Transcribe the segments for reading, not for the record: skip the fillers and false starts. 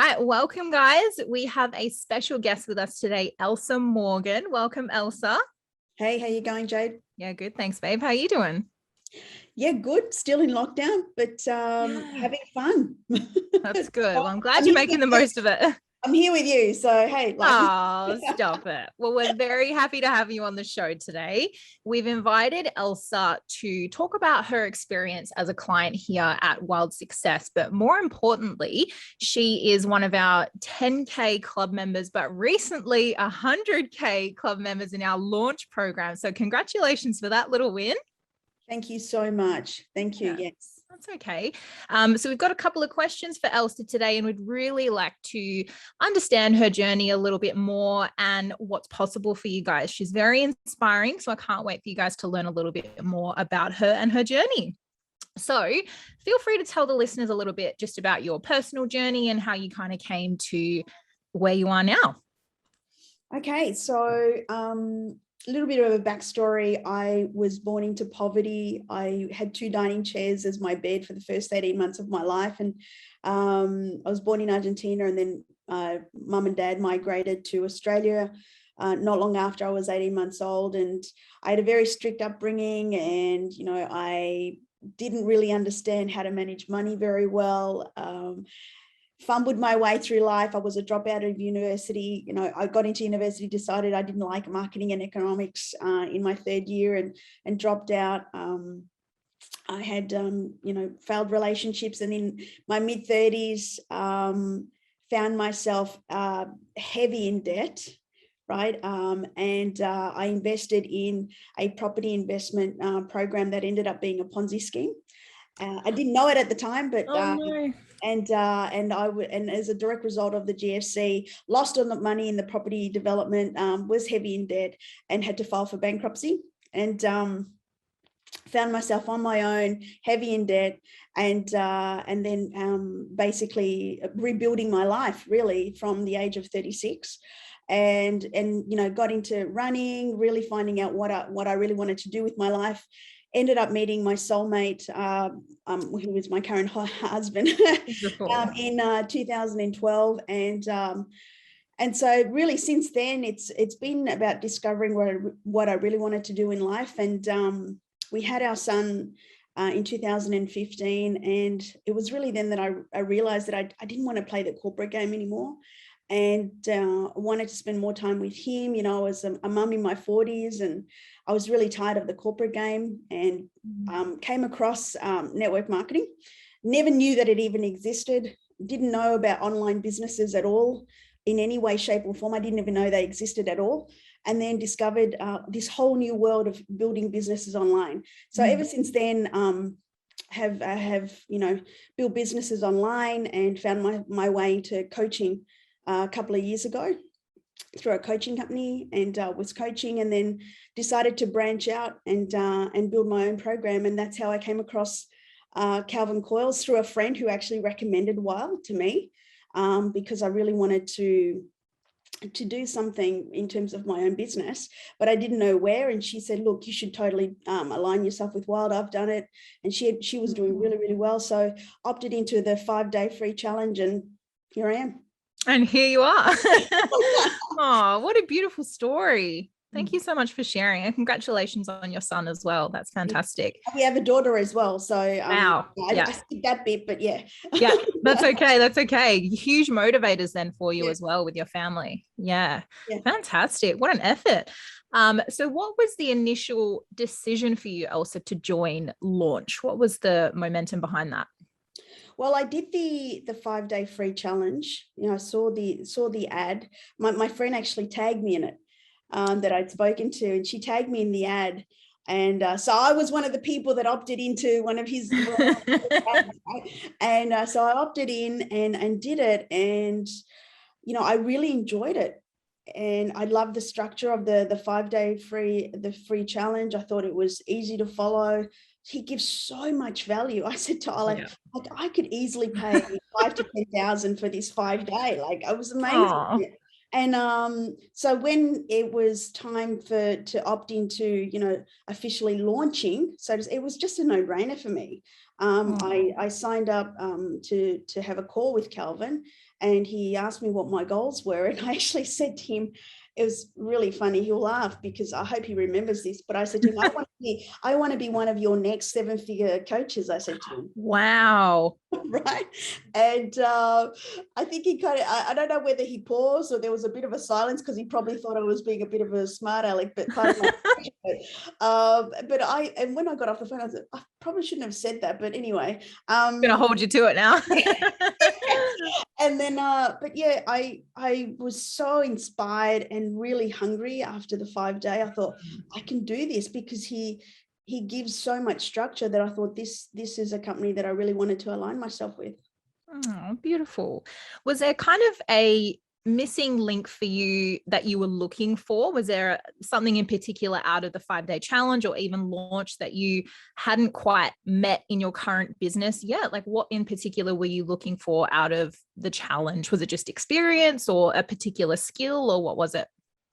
right, welcome guys. We have a special guest with us today, Elsa Morgan. Welcome, Elsa. Hey, how you going, Jade? Yeah, good. Thanks, babe. How are you doing? Yeah, good. Still in lockdown, but having fun. That's good. Well, I'm glad you're making the most of it. I'm here with you. So, hey. Oh, stop it. Well, we're very happy to have you on the show today. We've invited Elsa to talk about her experience as a client here at Wild Success. But more importantly, she is one of our 10K club members, but recently 100K club members in our launch program. So congratulations for that little win. Thank you so much. Thank you. Yeah. Yes. That's okay. So we've got a couple of questions for Elsa today, and we'd really like to understand her journey a little bit more and what's possible for you guys. She's very inspiring, so I can't wait for you guys to learn a little bit more about her and her journey. So feel free to tell the listeners a little bit just about your personal journey and how you kind of came to where you are now. Okay, so a little bit of a backstory. I was born into poverty. I had 2 dining chairs as my bed for the first 18 months of my life. And I was born in Argentina, and then mum and dad migrated to Australia not long after I was 18 months old. And I had a very strict upbringing, and, you know, I didn't really understand how to manage money very well. Fumbled my way through life. I was a dropout of university. You know, I got into university, decided I didn't like marketing and economics in my 3rd year, and dropped out. I had, you know, failed relationships, and in my mid-30s, found myself heavy in debt, right? And I invested in a property investment program that ended up being a Ponzi scheme. I didn't know it at the time, but No. and as a direct result of the GFC, lost all the money in the property development, was heavy in debt, and had to file for bankruptcy, and found myself on my own, heavy in debt, and then basically rebuilding my life really from the age of 36. And you know, got into running, really finding out what I really wanted to do with my life. Ended up meeting my soulmate, who was my current husband, in 2012, and so really since then it's been about discovering what I really wanted to do in life. And we had our son in 2015, and it was really then that I realized that I didn't want to play the corporate game anymore, and wanted to spend more time with him. You know, I was a mum in my 40s, and I was really tired of the corporate game, and came across network marketing. Never knew that it even existed. Didn't know about online businesses at all in any way, shape or form. I didn't even know they existed at all. And then discovered this whole new world of building businesses online. So ever since then, have you know, built businesses online, and found my way into coaching a couple of years ago through a coaching company, and was coaching, and then decided to branch out and build my own program. And that's how I came across Calvin Coils, through a friend who actually recommended Wild to me, because I really wanted to do something in terms of my own business, but I didn't know where. And she said, look, you should totally align yourself with Wild. I've done it. And she was doing really, really well. So opted into the 5-day free challenge, and here I am. And here you are. Oh, what a beautiful story. Thank you so much for sharing, and congratulations on your son as well. That's fantastic. We have a daughter as well. So wow. I skipped that bit, but yeah. Yeah, that's okay. That's okay. Huge motivators then for you as well with your family. Yeah. Fantastic. What an effort. So what was the initial decision for you, Elsa, to join Launch? What was the momentum behind that? Well, I did the 5-day free challenge. You know, I saw the ad. My friend actually tagged me in it, that I'd spoken to, and she tagged me in the ad. And so I was one of the people that opted into one of his ads, and so I opted in and did it. And, you know, I really enjoyed it. And I love the structure of the 5-day free challenge. I thought it was easy to follow. He gives so much value. I said to Ola, like, I could easily pay 5,000 to 10,000 for this 5-day. Like, it was amazing. Aww. And so when it was time to opt into, you know, officially launching, so it was just a no-brainer for me. I signed up to have a call with Calvin, and he asked me what my goals were. And I actually said to him, it was really funny. He'll laugh because I hope he remembers this. But I said to him, I want to be one of your next 7-figure coaches. I said to him. Wow. Right. And I think he kind of, I don't know whether he paused or there was a bit of a silence because he probably thought I was being a bit of a smart aleck, but and when I got off the phone, I said, I probably shouldn't have said that. But anyway, I'm gonna hold you to it now. And then, but yeah, I was so inspired and really hungry after the 5-day. I thought I can do this because he gives so much structure that I thought this is a company that I really wanted to align myself with. Oh, beautiful. Was there kind of a missing link for you that you were looking for? Was there something in particular out of the 5-day challenge or even launch that you hadn't quite met in your current business yet? Like what in particular were you looking for out of the challenge? Was it just experience or a particular skill, or what was it?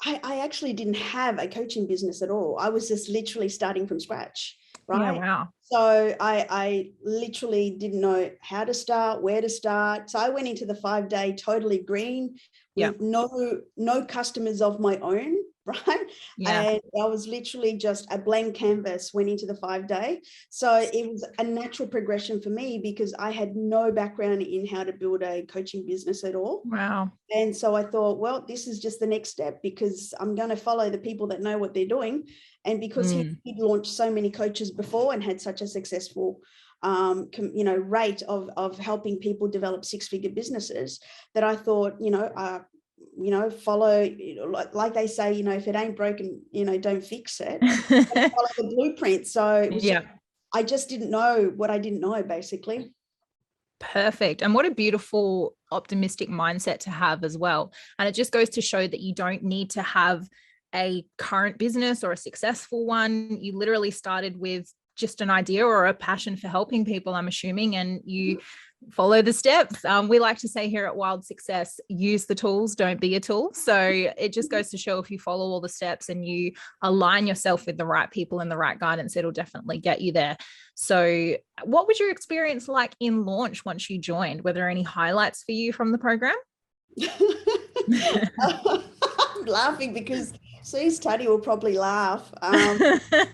I actually didn't have a coaching business at all. I was just literally starting from scratch, right? Yeah, wow. So I literally didn't know how to start, where to start. So I went into the 5-day totally green with no customers of my own, right? Yeah. And I was literally just a blank canvas, went into the 5-day. So it was a natural progression for me because I had no background in how to build a coaching business at all. Wow. And so I thought, well, this is just the next step because I'm going to follow the people that know what they're doing. And because he'd launched so many coaches before and had such a successful rate of helping people develop 6-figure businesses, that I thought, follow, like they say, if it ain't broken, don't fix it. Follow the blueprint. So it was I just didn't know what I didn't know, basically. Perfect. And what a beautiful, optimistic mindset to have as well. And it just goes to show that you don't need to have a current business or a successful one. You literally started with just an idea or a passion for helping people, I'm assuming, and you follow the steps. We like to say here at Wild Success, use the tools, don't be a tool. So it just goes to show if you follow all the steps and you align yourself with the right people and the right guidance, it'll definitely get you there. So what was your experience like in launch once you joined? Were there any highlights for you from the program? I'm laughing because Sue's Tuddy will probably laugh. But,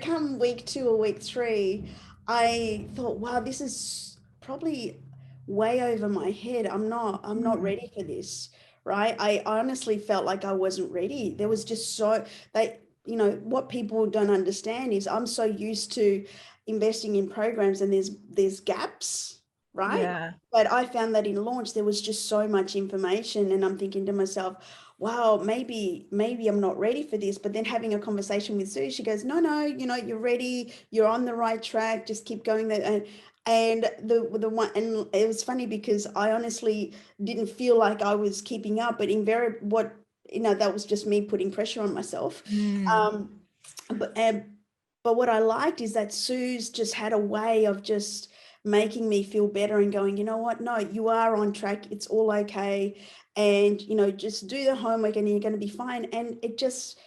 come week 2 or week 3, I thought, wow, this is probably way over my head. I'm not ready for this, right? I honestly felt like I wasn't ready. There was just what people don't understand is I'm so used to investing in programs and there's gaps, right? Yeah. But I found that in launch, there was just so much information and I'm thinking to myself, wow, maybe I'm not ready for this. But then having a conversation with Sue, she goes, no, you're ready. You're on the right track. Just keep going there. And the one, and it was funny because I honestly didn't feel like I was keeping up, but that was just me putting pressure on myself. But what I liked is that Sue's just had a way of just making me feel better and going, you know what? No, you are on track. It's all okay. And, just do the homework and you're going to be fine. And it just,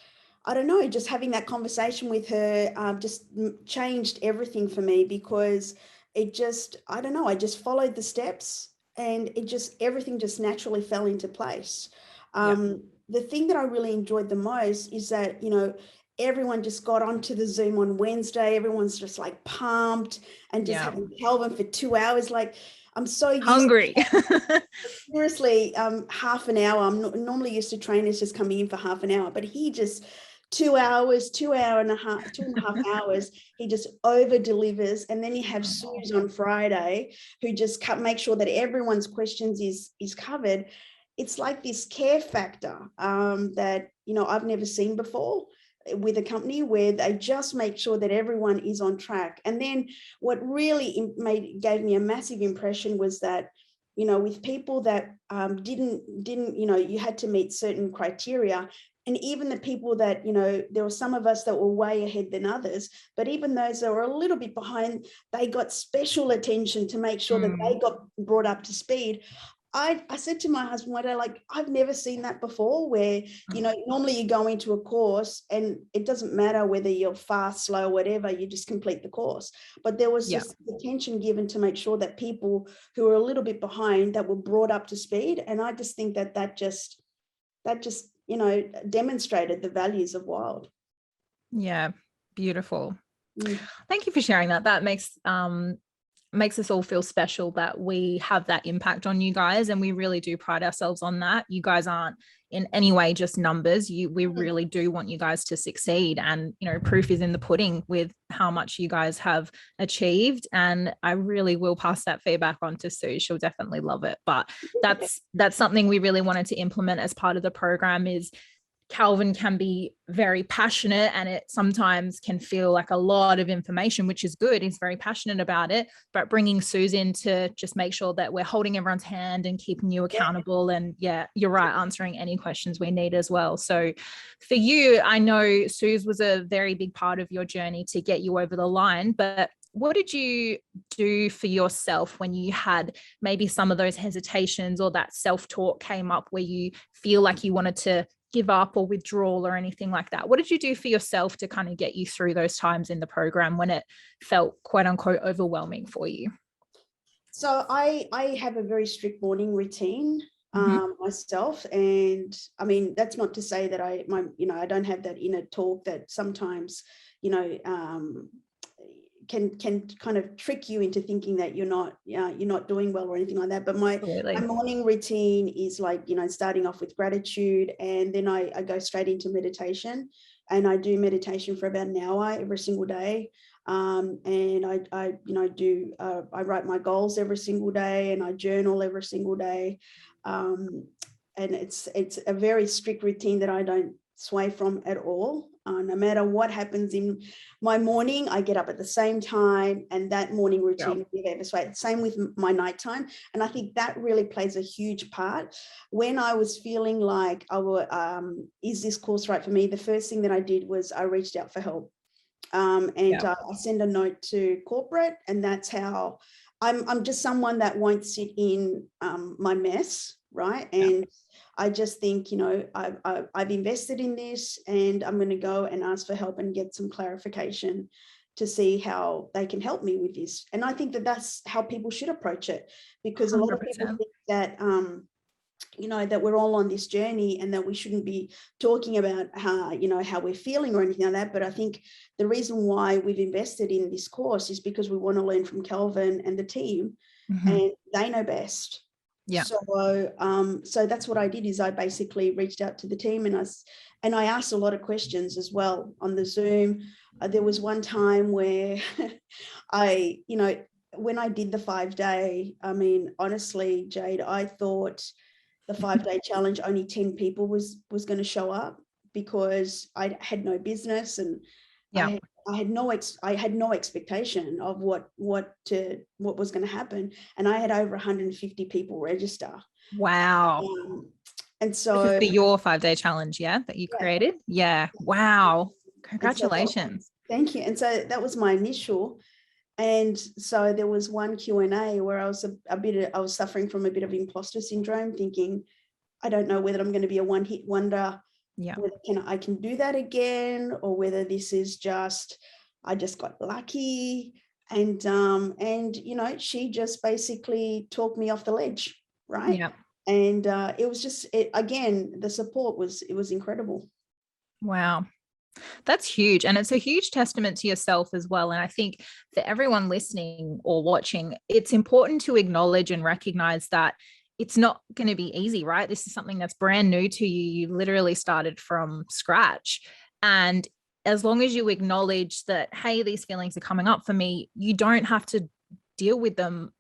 I don't know, just having that conversation with her just changed everything for me because it just, I don't know, I just followed the steps and everything just naturally fell into place. The thing that I really enjoyed the most is that, everyone just got onto the Zoom on Wednesday. Everyone's just like pumped and just having Calvin for 2 hours. Like I'm so hungry. Seriously, half an hour. I'm normally used to trainers just coming in for half an hour, but he just 2 hours, 2.5 hours. He just over delivers. And then you have Suze on Friday who just make sure that everyone's questions is covered. It's like this care factor that, I've never seen before with a company where they just make sure that everyone is on track. And then what really gave me a massive impression was that, with people that didn't, you had to meet certain criteria. And even the people that, there were some of us that were way ahead than others, but even those that were a little bit behind, they got special attention to make sure that they got brought up to speed. I said to my husband one day, like, I've never seen that before, where, you know, normally you go into a course and it doesn't matter whether you're fast, slow, whatever, you just complete the course. But there was Yeah. just attention given to make sure that people who are a little bit behind, that were brought up to speed. And I just think that just, you know, demonstrated the values of Wild. Yeah. Beautiful. Mm. Thank you for sharing that. That makes us all feel special that we have that impact on you guys, and we really do pride ourselves on that. You guys aren't in any way just numbers. We really do want you guys to succeed, and you know, proof is in the pudding with how much you guys have achieved. And I really will pass that feedback on to Sue. She'll definitely love it. But that's something we really wanted to implement as part of the program. Is Calvin can be very passionate, and it sometimes can feel like a lot of information, which is good. He's very passionate about it, but bringing Suze in to just make sure that we're holding everyone's hand and keeping you accountable. And yeah, you're right, answering any questions we need as well. So for you, I know Suze was a very big part of your journey to get you over the line, but what did you do for yourself when you had maybe some of those hesitations, or that self-talk came up where you feel like you wanted to give up or withdrawal or anything like that? What did you do for yourself to kind of get you through those times in the program when it felt quote unquote overwhelming for you? So I have a very strict morning routine myself, and I mean, that's not to say that I don't have that inner talk that sometimes, you know, can kind of trick you into thinking that you're not doing well or anything like that. But my morning routine is like, you know, starting off with gratitude, and then I go straight into meditation, and I do meditation for about an hour every single day. And I write my goals every single day, and I journal every single day. And it's a very strict routine that I don't sway from at all. No matter what happens in my morning, I get up at the same time, and that morning routine will never sway. Same with my nighttime. And I think that really plays a huge part. When I was feeling like, is this course right for me? The first thing that I did was I reached out for help. I send a note to corporate, and that's how I'm just someone that won't sit in my mess, right? And I just think, you know, I've invested in this, and I'm going to go and ask for help and get some clarification to see how they can help me with this. And I think that that's how people should approach it, because 100%. A lot of people think that you know, that we're all on this journey and that we shouldn't be talking about how, you know, how we're feeling or anything like that. But I think the reason why we've invested in this course is because we want to learn from Calvin and the team, and they know best. Yeah. So that's what I did, is I basically reached out to the team, and I asked a lot of questions as well on the Zoom. There was one time where you know, when I did the 5-day, I mean, honestly, Jade, I thought the 5-day challenge, only 10 people was going to show up, because I had no business, and I had no expectation of what was going to happen, and I had over 150 people register. Wow. And so this is for your 5-day challenge, that you created. Wow, congratulations. So thank you. And so that was my initial. And so there was one Q&A where I was I was suffering from a bit of imposter syndrome, thinking, I don't know whether I'm going to be a one-hit wonder, whether I can do that again, or whether this is just, I just got lucky. And you know, she just basically talked me off the ledge, right? Yeah. And it was just, again, the support was incredible. Wow. That's huge. And it's a huge testament to yourself as well. And I think for everyone listening or watching, it's important to acknowledge and recognize that it's not going to be easy, right? This is something that's brand new to you. You literally started from scratch. And as long as you acknowledge that, hey, these feelings are coming up for me, you don't have to deal with them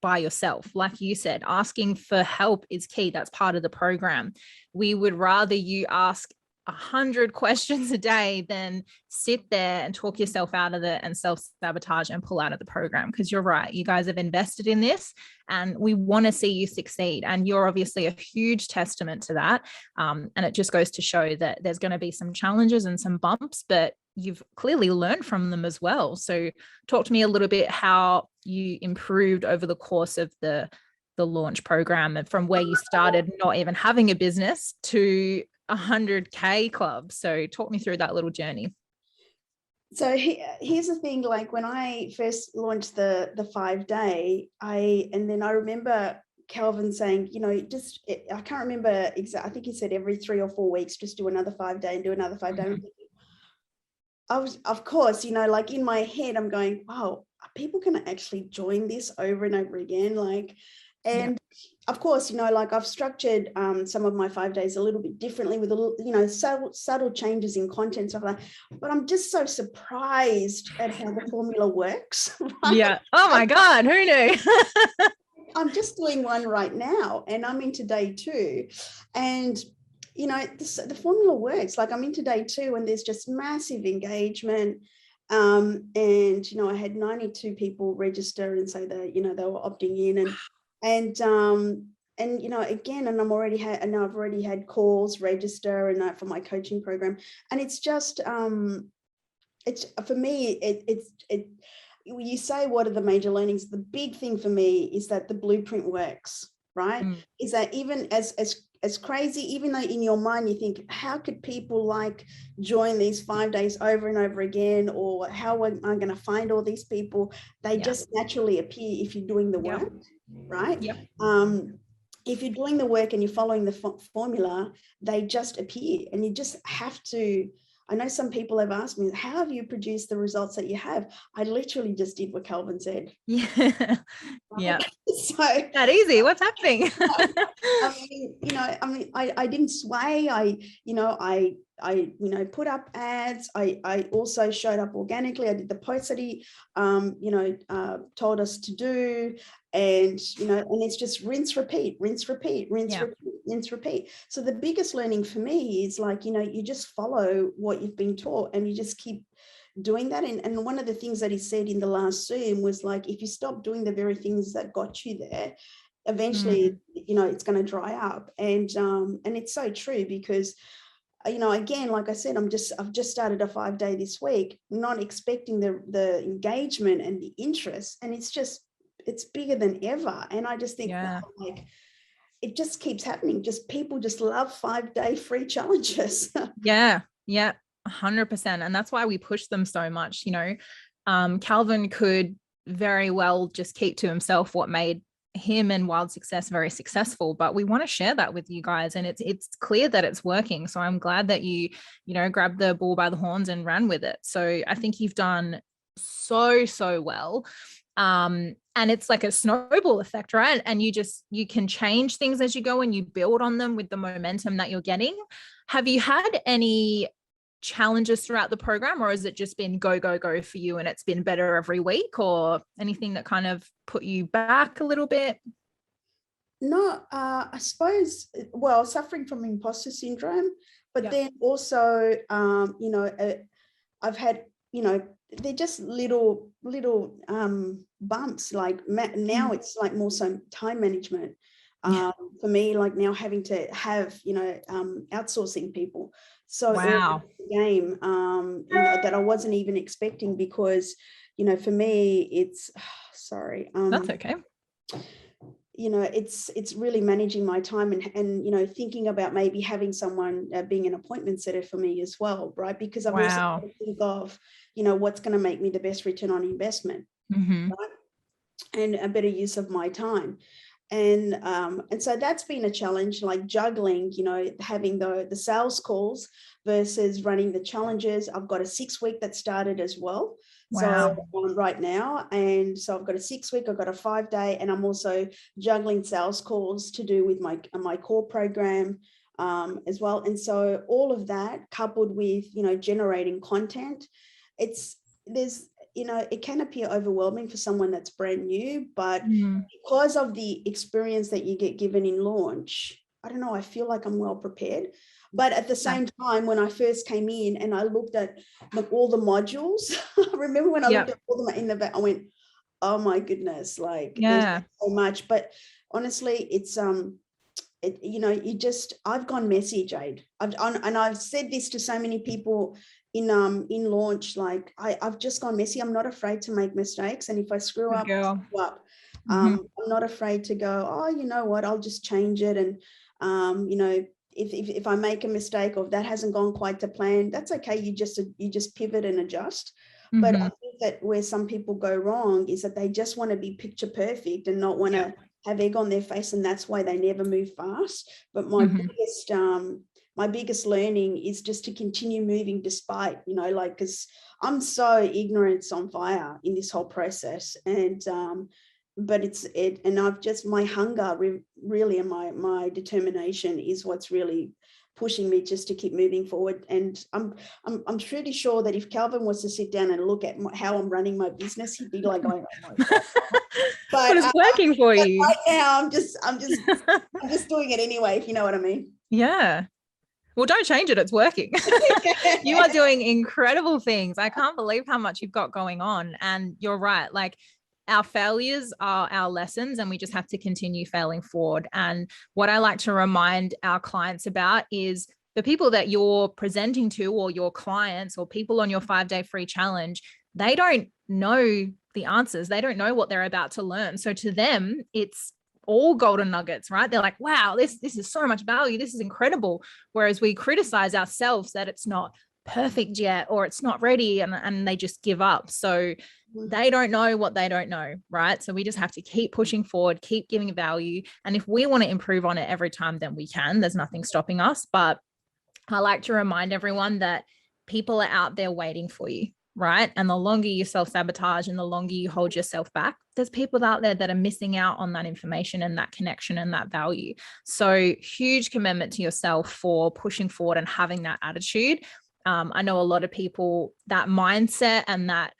by yourself. Like you said, asking for help is key. That's part of the program. We would rather you ask 100 questions a day than sit there and talk yourself out of it and self-sabotage and pull out of the program. Because you're right, you guys have invested in this, and we want to see you succeed. And you're obviously a huge testament to that. And it just goes to show that there's going to be some challenges and some bumps, but you've clearly learned from them as well. So talk to me a little bit how you improved over the course of the the launch program, and from where you started not even having a business to 100K club. So talk me through that little journey. So here's the thing, like when I first launched the 5-day, I remember Calvin saying, I can't remember exactly, I think he said every 3 or 4 weeks, just do another 5-day and do another 5-day. Mm-hmm. I was, of course, like in my head, I'm going, wow, people can actually join this over and over again. And of course, like I've structured some of my 5 days a little bit differently with a little, subtle changes in content, stuff like that. But I'm just so surprised at how the formula works. Right? Yeah. Oh my God, who knew? I'm just doing one right now and I'm into day 2. And the formula works. Like I'm into day 2 and there's just massive engagement. And I had 92 people register and say that they were opting in, and again, and I've already had calls register and for my coaching program, and it's just it's for me it you say what are the major learnings. The big thing for me is that the blueprint works, right? Is that even as crazy, even though in your mind you think, how could people join these 5 days over and over again, or how am I going to find all these people? They just naturally appear if you're doing the work, right? If you're doing the work and you're following the formula, they just appear, and you just have to. I know some people have asked me, how have you produced the results that you have? I literally just did what Calvin said. Yeah. Yeah. So that easy. What's happening? I didn't sway. I put up ads. I also showed up organically. I did the posts that he, told us to do. And, and it's just rinse, repeat, rinse, repeat, rinse, repeat, rinse, repeat. So the biggest learning for me is you just follow what you've been taught and you just keep doing that. And one of the things that he said in the last Zoom was if you stop doing the very things that got you there, eventually, it's going to dry up. And it's so true because, again, like I said, I've just started a 5-day this week, not expecting the engagement and the interest. And it's bigger than ever. And I just think, wow, it just keeps happening. Just people just love 5-day free challenges. Yeah. 100%. And that's why we push them so much. Calvin could very well just keep to himself what made him and Wild Success very successful, but we want to share that with you guys, and it's clear that it's working. So I'm glad that you grabbed the bull by the horns and ran with it. So I think you've done so well. And it's like a snowball effect, right? And you can change things as you go and you build on them with the momentum that you're getting. Have you had any challenges throughout the program, or has it just been go for you and it's been better every week, or anything that kind of put you back a little bit? No, I suppose, suffering from imposter syndrome, but then also, I've had, they're just little bumps. Like now it's more so time management. For me, now having to have, outsourcing people. So wow. Game, that I wasn't even expecting because, for me, it's, sorry. That's okay. It's really managing my time and thinking about maybe having someone being an appointment setter for me as well, right? Because I've also got to think of, what's going to make me the best return on investment, right? And a better use of my time. And so that's been a challenge, like juggling, having the sales calls versus running the challenges. I've got a 6-week that started as well. Wow. So right now, and so I've got a 6-week, I've got a 5-day, and I'm also juggling sales calls to do with my core program as well. And so all of that coupled with, generating content, it can appear overwhelming for someone that's brand new, but because of the experience that you get given in launch, I don't know, I feel like I'm well prepared. But at the same time, when I first came in and I looked at all the modules, I remember when I looked at all them in the back, I went, oh my goodness, there's so much. But honestly, it's I've gone messy, Jade. I've said this to so many people in launch, like I've just gone messy. I'm not afraid to make mistakes, and if I screw Good up, I girl. screw up. Mhm. I'm not afraid to go, oh, you know what, I'll just change it. And you know, if I make a mistake or if that hasn't gone quite to plan, that's okay. You just pivot and adjust. But I Mhm. think that where some people go wrong is that they just want to be picture perfect and not want Yeah. to have egg on their face, and that's why they never move fast. But Mhm. my biggest learning is just to continue moving despite, you know, like, because I'm so ignorance on fire in this whole process. And but and I've just, my hunger really, and my determination is what's really pushing me just to keep moving forward. And I'm pretty sure that if Calvin was to sit down and look at how I'm running my business, he'd be like going, oh my God. But But it's working for you. right now I'm just doing it anyway, if you know what I mean. Yeah. Well, don't change it. It's working. You are doing incredible things. I can't believe how much you've got going on. And you're right. Like, our failures are our lessons, and we just have to continue failing forward. And what I like to remind our clients about is the people that you're presenting to, or your clients, or people on your 5-day free challenge, they don't know the answers. They don't know what they're about to learn. So to them, it's all golden nuggets, right? They're like, wow, this is so much value. This is incredible. Whereas we criticize ourselves that it's not perfect yet, or it's not ready, and they just give up. So they don't know what they don't know, right? So we just have to keep pushing forward, keep giving value. And if we want to improve on it every time, then we can. There's nothing stopping us. But I like to remind everyone that people are out there waiting for you, right? And the longer you self-sabotage and the longer you hold yourself back, there's people out there that are missing out on that information and that connection and that value. So huge commitment to yourself for pushing forward and having that attitude. I know a lot of people, that mindset and that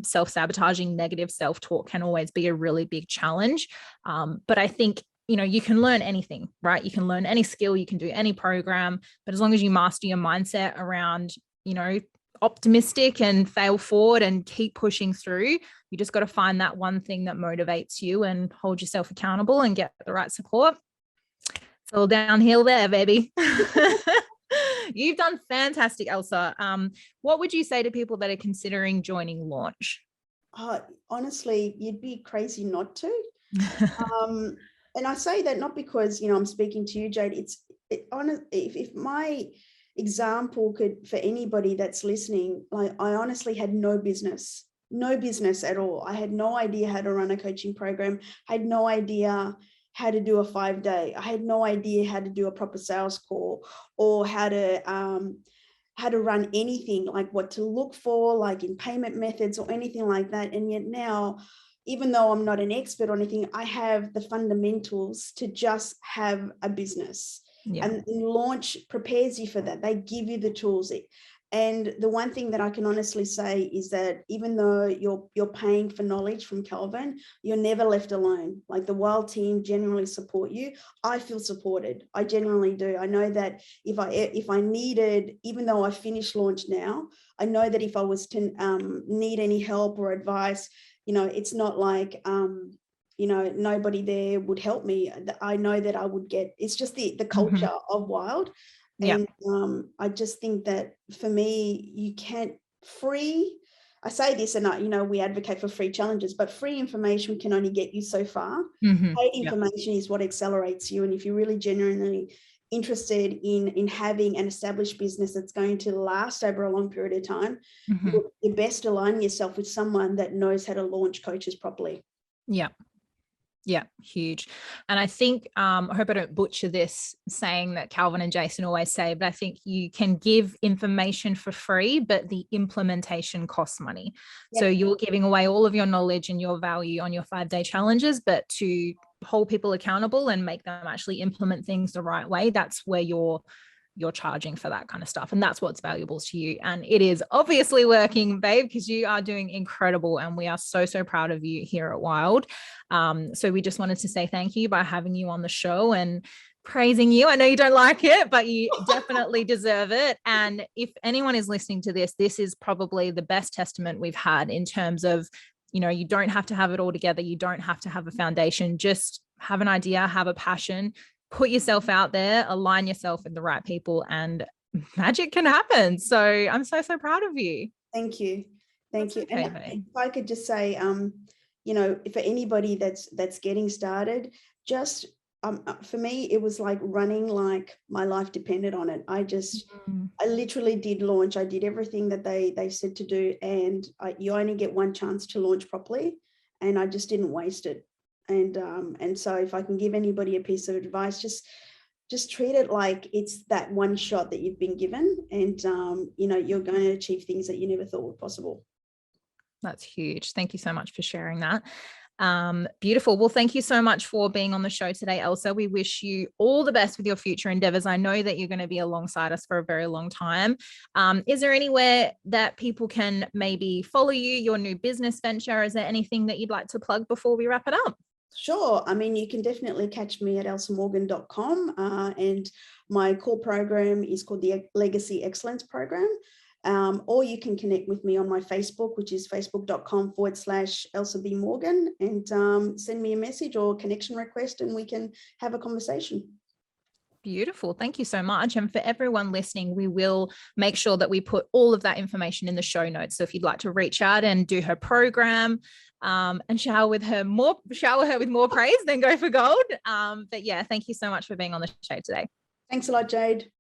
self-sabotaging negative self-talk can always be a really big challenge. But I think, you know, you can learn anything, right? You can learn any skill, you can do any program, but as long as you master your mindset around, you know, optimistic and fail forward and keep pushing through, you just got to find that one thing that motivates you and hold yourself accountable and get the right support. It's all downhill there, baby. You've done fantastic, Elsa. What would you say to people that are considering joining Launch? Honestly, you'd be crazy not to. And I say that not because, you know, I'm speaking to you, Jade. If my example could, for anybody that's listening, like, I honestly had no business at all. I had no idea how to run a coaching program. I had no idea how to do a 5-day. I had no idea how to do a proper sales call, or how to run anything, like what to look for, like in payment methods or anything like that. And yet now, even though I'm not an expert or anything, I have the fundamentals to just have a business. Yeah. And Launch prepares you for that. They give you the tools. And the one thing that I can honestly say is that even though you're paying for knowledge from Calvin, you're never left alone. Like, the Wild team genuinely support you. I feel supported. I genuinely do. I know that if I needed, even though I finished Launch now, I know that if I was to need any help or advice, you know, it's not like you know, nobody there would help me. I know that I would get. It's just the culture of Wild. Yeah. And I just think that for me, you can't free. I say this, and you know, we advocate for free challenges, but free information can only get you so far. Paid information is what accelerates you. And if you're really genuinely interested in having an established business that's going to last over a long period of time, you're best aligning yourself with someone that knows how to launch coaches properly. Yeah. Yeah, huge. And I think, I hope I don't butcher this saying that Calvin and Jason always say, but I think you can give information for free, but the implementation costs money. Yep. So you're giving away all of your knowledge and your value on your 5-day challenges, but to hold people accountable and make them actually implement things the right way, that's where you're charging for that kind of stuff. And that's what's valuable to you. And it is obviously working, babe, because you are doing incredible. And we are so, so proud of you here at Wild. So we just wanted to say thank you by having you on the show and praising you. I know you don't like it, but you definitely deserve it. And if anyone is listening to this, this is probably the best testament we've had in terms of, you know, you don't have to have it all together. You don't have to have a foundation. Just have an idea, have a passion, put yourself out there, align yourself with the right people, and magic can happen. So I'm so proud of you. Thank you. Thank That's you. okay, And babe. if I could just say, you know, for anybody that's getting started, just for me, it was like running, like my life depended on it. Mm. I literally did launch. I did everything that they said to do, and you only get one chance to launch properly, and I just didn't waste it. And so if I can give anybody a piece of advice, just treat it like it's that one shot that you've been given, and you know, you're going to achieve things that you never thought were possible. That's huge. Thank you so much for sharing that. Beautiful. Well, thank you so much for being on the show today, Elsa. We wish you all the best with your future endeavors. I know that you're going to be alongside us for a very long time. Is there anywhere that people can maybe follow you, your new business venture? Is there anything that you'd like to plug before we wrap it up? Sure. I mean, you can definitely catch me at elsamorgan.com, and my core program is called the Legacy Excellence Program. Or you can connect with me on my Facebook, which is facebook.com/Elsa B. Morgan, and send me a message or connection request, and we can have a conversation. Beautiful. Thank you so much. And for everyone listening, we will make sure that we put all of that information in the show notes. So if you'd like to reach out and do her program, and shower her with more praise, then go for gold. But yeah, thank you so much for being on the show today. Thanks a lot, Jade.